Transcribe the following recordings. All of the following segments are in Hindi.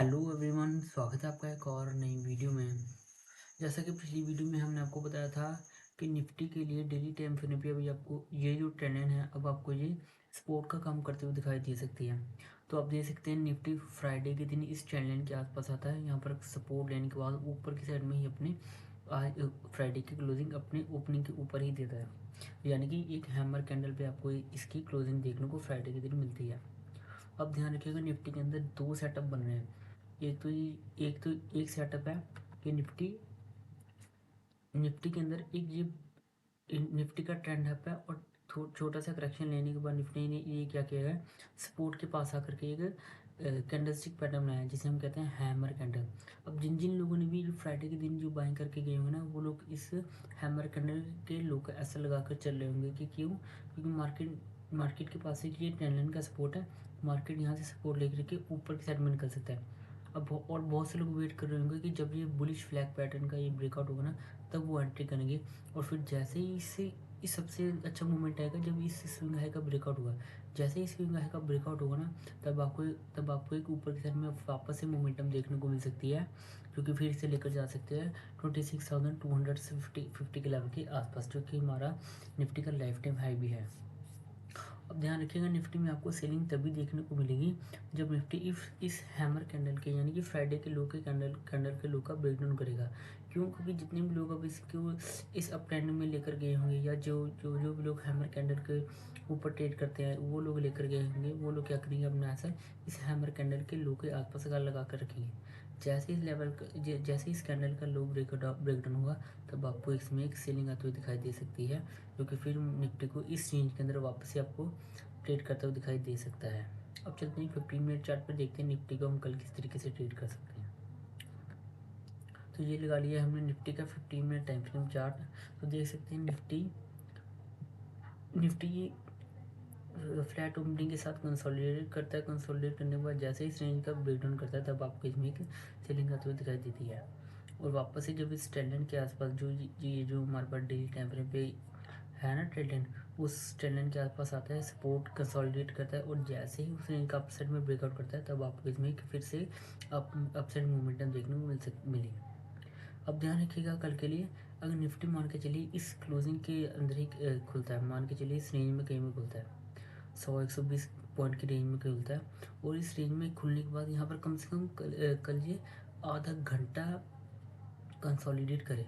हेलो एवरीवन, स्वागत है आपका एक और नई वीडियो में। जैसा कि पिछली वीडियो में हमने आपको बताया था कि निफ्टी के लिए डेली टाइम फ्रेम पे अभी आपको ये जो ट्रेंड है अब आपको ये सपोर्ट का काम करते हुए दिखाई दे सकती है। तो आप देख सकते हैं निफ्टी फ्राइडे के दिन इस ट्रेंड लाइन के आसपास आता है। यहाँ पर सपोर्ट लेने के बाद ऊपर की साइड में ही अपने आज फ्राइडे की क्लोजिंग अपने ओपनिंग के ऊपर ही देता है, यानी कि एक हैमर कैंडल पे आपको इसकी क्लोजिंग देखने को फ्राइडे के दिन मिलती है। अब ध्यान रखिएगा निफ्टी के अंदर दो सेटअप बन रहे हैं। एक सेटअप है कि निफ्टी निफ्टी के अंदर एक ये निफ्टी का ट्रेंड अप है और छोटा सा करेक्शन लेने के बाद निफ्टी ने ये क्या किया है, सपोर्ट के पास आकर के एक कैंडलस्टिक पैटर्न बनाया है जिसे हम कहते हैं हैमर कैंडल। अब जिन जिन लोगों ने भी जो फ्राइडे के दिन जो बाइंग करके गए होंगे ना, वो लोग इस हैमर कैंडल के लो का ऐसा लगा कर चल रहे होंगे कि क्यों, क्योंकि मार्केट के पास एक ये ट्रेंड लाइन का सपोर्ट है। मार्केट यहाँ से सपोर्ट लेकर के ऊपर की साइड में निकल सकता है। अब और बहुत से लोग वेट कर रहे होंगे कि जब ये बुलिश फ्लैग पैटर्न का ये ब्रेकआउट होगा ना, तब वो एंट्री करेंगे। और फिर जैसे ही इससे इस सबसे अच्छा मोमेंट आएगा जब इस स्विंग हाई का ब्रेकआउट होगा। जैसे ही स्विंग हाई का ब्रेकआउट होगा ना, तब आपको एक ऊपर की साइड में वापस से मोमेंटम देखने को मिल सकती है, जो कि फिर से लेकर जा सकते हैं 26,200 से 50 के लेवल के आसपास, जो कि हमारा निफ्टी का लाइफ टाइम हाई भी है। अब ध्यान रखिएगा निफ्टी में आपको सेलिंग तभी देखने को मिलेगी जब निफ्टी इस हैमर कैंडल के यानी कि फ्राइडे के लो के कैंडल के लो का ब्रेक डाउन करेगा। क्यों? क्योंकि जितने भी लोग अब इसको इस अप ट्रेंड में लेकर गए होंगे, या जो भी लोग हैमर कैंडल के ऊपर ट्रेड करते हैं वो लोग लेकर गए होंगे, वो लोग क्या करेंगे, अपना ऐसा इस हैमर कैंडल के लो के आसपास का लगा कर रखेंगे। जैसे इस कैंडल का लो ब्रेकडाउन होगा, तब आपको इसमें एक सेलिंग आती हुई दिखाई दे सकती है, जो कि फिर निफ्टी को इस रेंज के अंदर वापस से आपको ट्रेड करता हुआ दिखाई दे सकता है। अब चलते हैं 15 मिनट चार्ट पर, देखते हैं निफ्टी को हम कल किस तरीके से ट्रेड कर सकते हैं। तो ये लगा लिया हमने निफ्टी का 15 मिनट टाइम फ्रेम चार्ट। तो देख सकते हैं निफ्टी निफ्टी फ्लैट ओपनिंग के साथ कंसोलिडेट करता है। कंसोलिडेट करने के बाद जैसे ही इस रेंज का ब्रेकडाउन करता है, तब आपको इसमें एक सेलिंग आते हुए दिखाई देती है। और वापस से जब इस ट्रेंड लाइन के आसपास जो हमारे पास डेली टाइम फ्रेम पे है ना ट्रेंड लाइन, उस ट्रेंड लाइन के आसपास आता है, सपोर्ट कंसोलिडेट करता है, और जैसे ही उस रेंज का अपसाइड में ब्रेकआउट करता है, तब आपको इसमें फिर से अपसाइड मोमेंटम देखने को मिलेगी। अब ध्यान रखिएगा कल के लिए, अगर निफ्टी मान के चलिए इस क्लोजिंग के अंदर ही खुलता है, मान के चलिए इस रेंज में कहीं में खुलता है, 100-120 पॉइंट की रेंज में खुलता है, और इस रेंज में खुलने के बाद यहाँ पर कम से कम कल ये आधा घंटा कंसोलिडेट करे।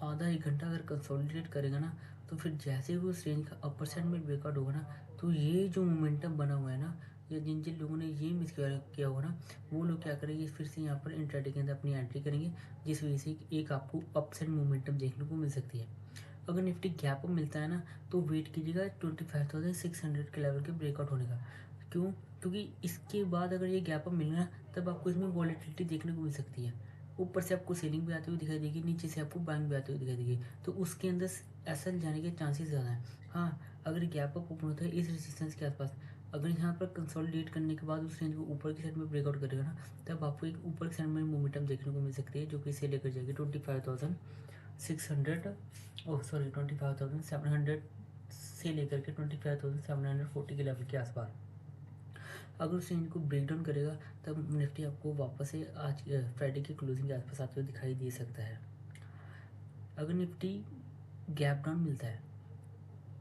आधा एक घंटा अगर कंसोलिडेट करेगा ना, तो फिर जैसे ही वो उस रेंज का अपर साइड में ब्रेकआउट होगा ना, तो ये जो मोमेंटम बना हुआ है ना, या जिन जिन लोगों ने ये मिस किया होगा ना, वो लोग क्या करेंगे, फिर से यहाँ पर इंट्राडे के अंदर अपनी एंट्री करेंगे, जिस वजह से एक आपको अप साइड मोमेंटम देखने को मिल सकती है। अगर निफ्टी गैप अप मिलता है ना, तो वेट कीजिएगा 25,600 के लेवल के ब्रेकआउट होने का। क्यों? क्योंकि इसके बाद अगर ये गैप अप मिलेगा, तब आपको इसमें वॉलेटिलिटी देखने को मिल सकती है। ऊपर से आपको सेलिंग भी आती हुई दिखाई देगी, नीचे से आपको बाइंग भी आती हुई दिखाई देगी, तो उसके अंदर ऐसा जाने के चांसेस ज़्यादा हैं। हाँ, अगर गैप अप ओपन होता है इस रेजिस्टेंस के आसपास, अगर यहाँ पर कंसोलिडेट करने के बाद उस रेंज को ऊपर की साइड में ब्रेकआउट करेगा ना, तब आपको एक ऊपर की साइड में मोमेंटम देखने को मिल सकती है, जो कि इसे लेकर जाएगी 25,600 25,700 से लेकर के 25,740 के लेवल के आसपास। अगर उस रेंज को ब्रेक डाउन करेगा, तब निफ्टी आपको वापस से आज फ्राइडे की क्लोजिंग के आसपास आते हुए दिखाई दे सकता है। अगर निफ्टी गैप डाउन मिलता है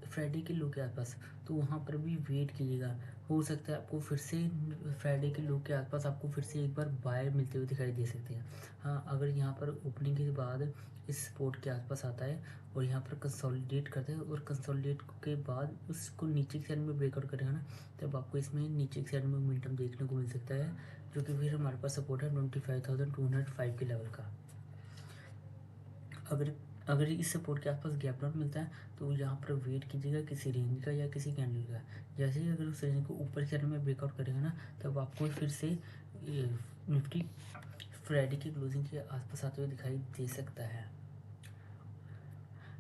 फ्राइडे के लो के आसपास, तो वहाँ पर भी वेट कीजिएगा। हो सकता है आपको फिर से फ्राइडे के लो के आसपास आपको फिर से एक बार बायर मिलते हुए दिखाई दे सकते हैं। हाँ, अगर यहाँ पर ओपनिंग के बाद इस सपोर्ट के आसपास आता है और यहाँ पर कंसोलिडेट करता है, और कंसोलिडेट के बाद उसको नीचे की साइड में ब्रेकआउट करेगा ना, तब आपको इसमें नीचे की साइड में मोमेंटम देखने को मिल सकता है, जो कि फिर हमारे पास सपोर्ट है 25,205 के लेवल का। अगर अगर इस सपोर्ट के आसपास गैप डाउन मिलता है, तो यहाँ पर वेट कीजिएगा किसी रेंज का या किसी कैंडल का। जैसे ही अगर उस रेंज को ऊपर की साइड में ब्रेकआउट करेगा ना, तब आपको फिर से निफ्टी फ्राइडे की क्लोजिंग के आसपास आते हुए दिखाई दे सकता है।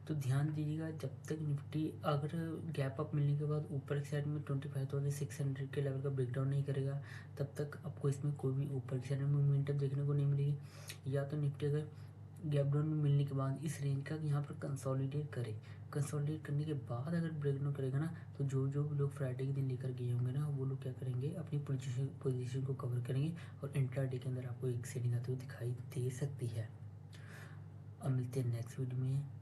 तो ध्यान दीजिएगा, जब तक निफ्टी अगर गैप अप मिलने के बाद ऊपर की साइड में 25,600 के लेवल का ब्रेकडाउन नहीं करेगा, तब तक आपको इसमें कोई भी ऊपर की साइड में मोमेंटम देखने को नहीं मिलेगी। या तो निफ्टी अगर गैप डाउन में मिलने के बाद इस रेंज का यहाँ पर कंसोलिडेट करे। कंसोलिडेट करने के बाद अगर ब्रेक डाउन करेगा ना, तो जो जो भी लोग फ्राइडे के दिन लेकर गए होंगे ना, वो लोग क्या करेंगे, अपनी पोजीशन को कवर करेंगे और इंट्राडे के अंदर आपको एक सेलिंग आते हुए दिखाई दे सकती है। अब मिलते हैं नेक्स्ट वीडियो में।